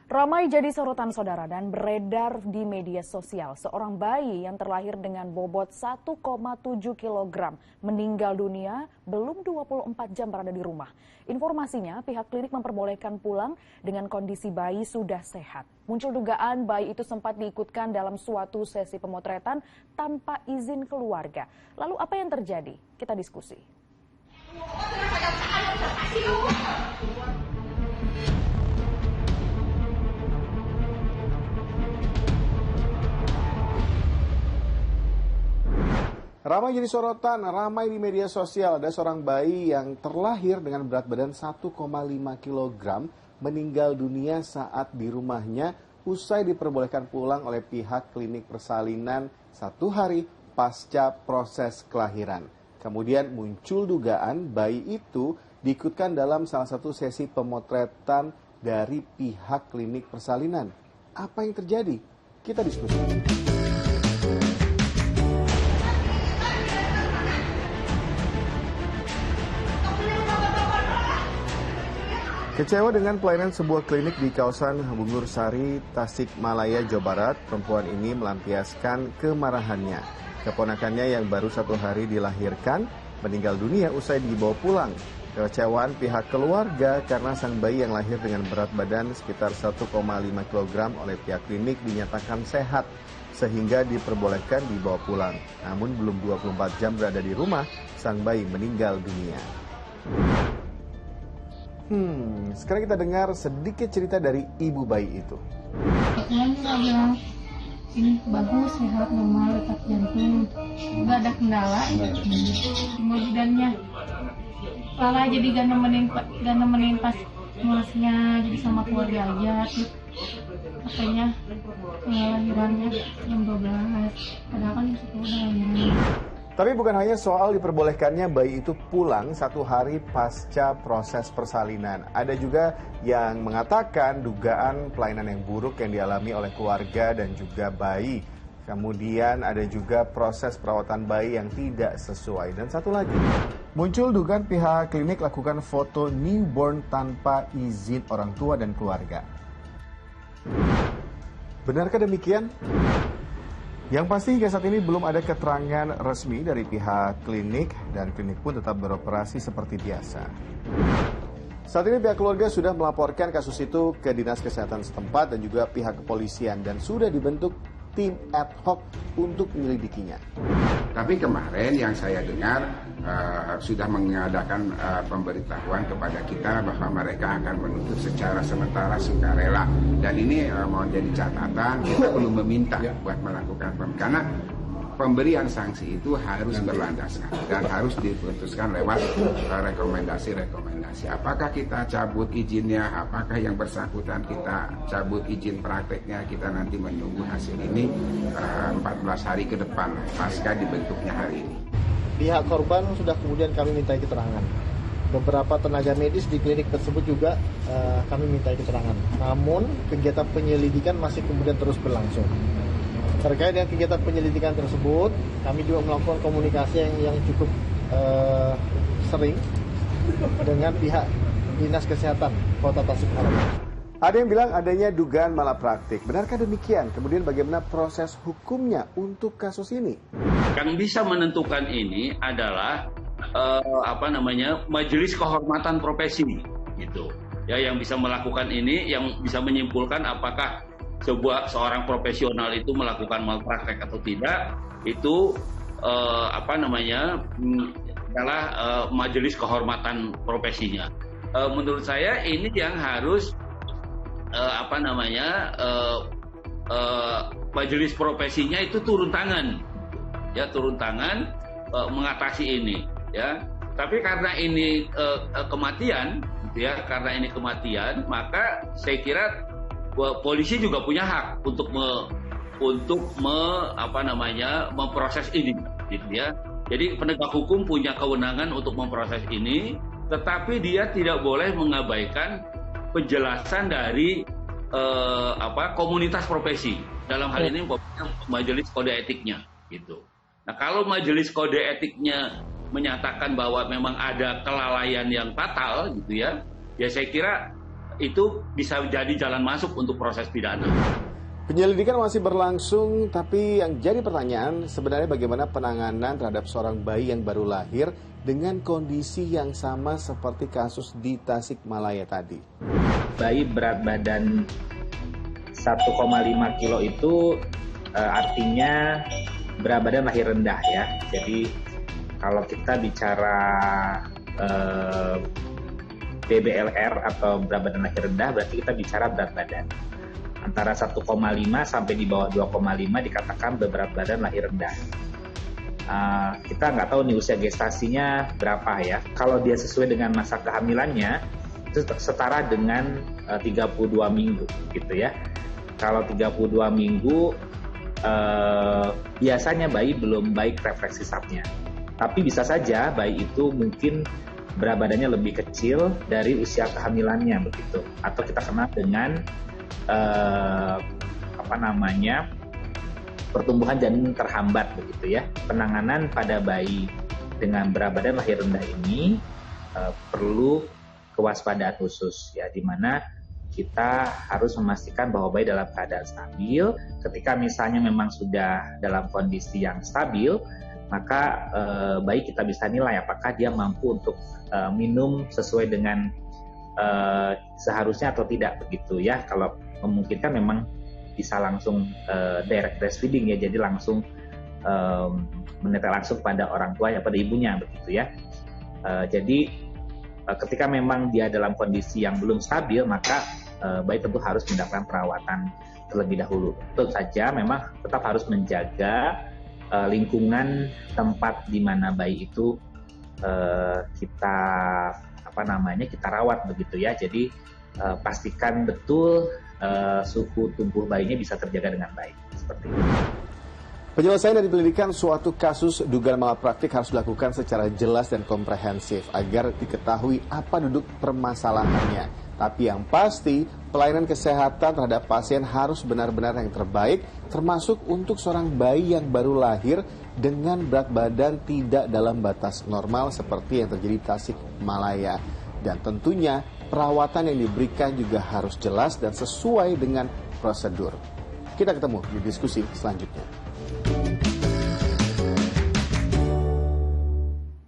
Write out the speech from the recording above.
Ramai jadi sorotan saudara dan beredar di media sosial. Seorang bayi yang terlahir dengan bobot 1,7 kg meninggal dunia belum 24 jam berada di rumah. Informasinya pihak klinik memperbolehkan pulang dengan kondisi bayi sudah sehat. Muncul dugaan bayi itu sempat diikutkan dalam suatu sesi pemotretan tanpa izin keluarga. Lalu apa yang terjadi? Kita diskusi. Ramai jadi sorotan, ramai di media sosial. Ada seorang bayi yang terlahir dengan berat badan 1,5 kg meninggal dunia saat di rumahnya usai diperbolehkan pulang oleh pihak klinik persalinan 1 hari pasca proses kelahiran. Kemudian muncul dugaan bayi itu diikutkan dalam salah satu sesi pemotretan dari pihak klinik persalinan. Apa yang terjadi? Kita diskusi. Kecewa dengan pelayanan sebuah klinik di kawasan Bungur Sari, Tasikmalaya, Jawa Barat, perempuan ini melampiaskan kemarahannya. Keponakannya yang baru 1 hari dilahirkan meninggal dunia usai dibawa pulang. Kekecewaan pihak keluarga karena sang bayi yang lahir dengan berat badan sekitar 1,5 kg oleh pihak klinik dinyatakan sehat sehingga diperbolehkan dibawa pulang. Namun belum 24 jam berada di rumah, sang bayi meninggal dunia. Sekarang kita dengar sedikit cerita dari ibu bayi itu. Saya ini bagus, sehat, normal, detak jantung, nggak ada kendala. Kemudiannya, malah jadi gak nemenin pas ngelasnya, jadi sama keluarga aja. Terus katanya lahirannya jam 12, padahal kan itu udah lahiran. Tapi bukan hanya soal diperbolehkannya bayi itu pulang 1 hari pasca proses persalinan. Ada juga yang mengatakan dugaan pelayanan yang buruk yang dialami oleh keluarga dan juga bayi. Kemudian ada juga proses perawatan bayi yang tidak sesuai. Dan satu lagi, muncul dugaan pihak klinik lakukan foto newborn tanpa izin orang tua dan keluarga. Benarkah demikian? Yang pasti hingga saat ini belum ada keterangan resmi dari pihak klinik dan klinik pun tetap beroperasi seperti biasa. Saat ini pihak keluarga sudah melaporkan kasus itu ke Dinas Kesehatan setempat dan juga pihak kepolisian dan sudah dibentuk tim ad hoc untuk menyelidikinya. Tapi kemarin yang saya dengar sudah mengadakan pemberitahuan kepada kita bahwa mereka akan menutup secara sementara sukarela. Dan ini mau jadi catatan, kita perlu meminta buat melakukan karena pemberian sanksi itu harus berlandaskan dan harus diputuskan lewat rekomendasi-rekomendasi. Apakah kita cabut izinnya, apakah yang bersangkutan kita cabut izin prakteknya, kita nanti menunggu hasil ini 14 hari ke depan pasca dibentuknya hari ini. Pihak korban sudah kemudian kami mintai keterangan. Beberapa tenaga medis di klinik tersebut juga kami mintai keterangan. Namun kegiatan penyelidikan masih kemudian terus berlangsung. Terkait dengan kegiatan penyelidikan tersebut, kami juga melakukan komunikasi yang cukup sering dengan pihak Dinas Kesehatan Kota Tasikmalaya. Ada yang bilang adanya dugaan malapraktik. Benarkah demikian? Kemudian bagaimana proses hukumnya untuk kasus ini? Yang bisa menentukan ini adalah majelis kehormatan profesi, gitu. Ya, yang bisa melakukan ini, yang bisa menyimpulkan apakah seorang profesional itu melakukan malpraktek atau tidak, itu adalah majelis kehormatan profesinya. Menurut saya ini yang harus majelis profesinya itu turun tangan, ya, mengatasi ini, ya. Tapi karena ini kematian, gitu ya, maka saya kira polisi juga punya hak untuk memproses ini, gitu ya. Jadi penegak hukum punya kewenangan untuk memproses ini, tetapi dia tidak boleh mengabaikan penjelasan dari komunitas profesi. Dalam hal ini majelis kode etiknya, gitu. Nah, kalau majelis kode etiknya menyatakan bahwa memang ada kelalaian yang fatal, gitu ya, ya saya kira itu bisa jadi jalan masuk untuk proses pidana. Penyelidikan masih berlangsung, tapi yang jadi pertanyaan sebenarnya bagaimana penanganan terhadap seorang bayi yang baru lahir dengan kondisi yang sama seperti kasus di Tasikmalaya tadi. Bayi berat badan 1,5 kilo itu artinya berat badan lahir rendah ya. Jadi kalau kita bicara BBLR atau berat badan lahir rendah, berarti kita bicara berat badan. Antara 1,5 sampai di bawah 2,5 dikatakan berat badan lahir rendah. Kita nggak tahu nih usia gestasinya berapa ya. Kalau dia sesuai dengan masa kehamilannya, itu setara dengan 32 minggu gitu ya. Kalau 32 minggu, biasanya bayi belum baik refleksi sarafnya. Tapi bisa saja bayi itu mungkin berat badannya lebih kecil dari usia kehamilannya begitu. Atau kita kenal dengan pertumbuhan janin terhambat begitu ya. Penanganan pada bayi dengan berat badan lahir rendah ini perlu kewaspadaan khusus ya, di mana kita harus memastikan bahwa bayi dalam keadaan stabil. Ketika misalnya memang sudah dalam kondisi yang stabil, maka bayi kita bisa nilai apakah dia mampu untuk minum sesuai dengan seharusnya atau tidak begitu ya. Kalau memungkinkan memang bisa langsung direct breastfeeding ya, jadi langsung menetes langsung pada orang tua ya, pada ibunya begitu ya. Jadi ketika memang dia dalam kondisi yang belum stabil, maka bayi tentu harus mendapatkan perawatan terlebih dahulu. Tentu saja memang tetap harus menjaga lingkungan tempat di mana bayi itu kita rawat begitu ya. Jadi pastikan betul suhu tubuh bayinya bisa terjaga dengan baik seperti itu. Penyelesaian dari penyelidikan suatu kasus dugaan malpraktik harus dilakukan secara jelas dan komprehensif agar diketahui apa duduk permasalahannya. Tapi yang pasti, pelayanan kesehatan terhadap pasien harus benar-benar yang terbaik, termasuk untuk seorang bayi yang baru lahir dengan berat badan tidak dalam batas normal seperti yang terjadi di Tasikmalaya. Dan tentunya perawatan yang diberikan juga harus jelas dan sesuai dengan prosedur. Kita ketemu di diskusi selanjutnya.